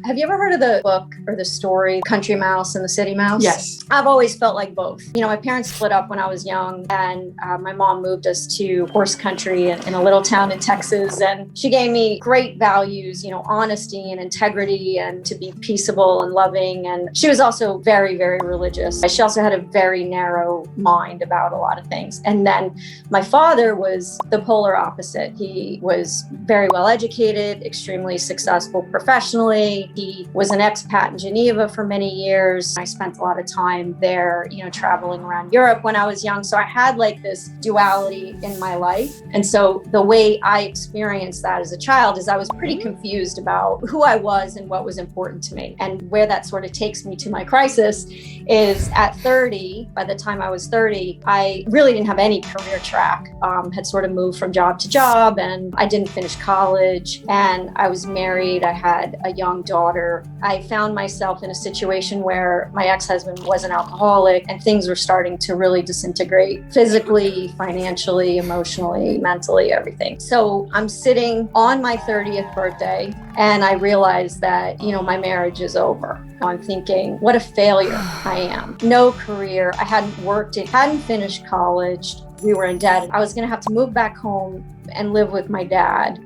Have you ever heard of the book or the story, Country Mouse and the City Mouse? Yes. I've always felt like both. You know, my parents split up when I was young, and my mom moved us to horse country in a little town in Texas. And she gave me great values, you know, honesty and integrity and to be peaceable and loving. And she was also very, very religious. She also had a very narrow mind about a lot of things. And then my father was the polar opposite. He was very well educated, extremely successful professionally. He was an expat in Geneva for many years. I spent a lot of time there, you know, traveling around Europe when I was young. So I had like this duality in my life. And so the way I experienced that as a child is I was pretty confused about who I was and what was important to me. And where that sort of takes me to my crisis is at 30, by the time I was 30, I really didn't have any career track, had sort of moved from job to job, and I didn't finish college, and I was married. I had a young daughter. I found myself in a situation where my ex-husband was an alcoholic and things were starting to really disintegrate physically, financially, emotionally, mentally, everything. So I'm sitting on my 30th birthday and I realized that, you know, my marriage is over. I'm thinking, what a failure I am. No career. I hadn't worked. I hadn't finished college. We were in debt. I was going to have to move back home and live with my dad.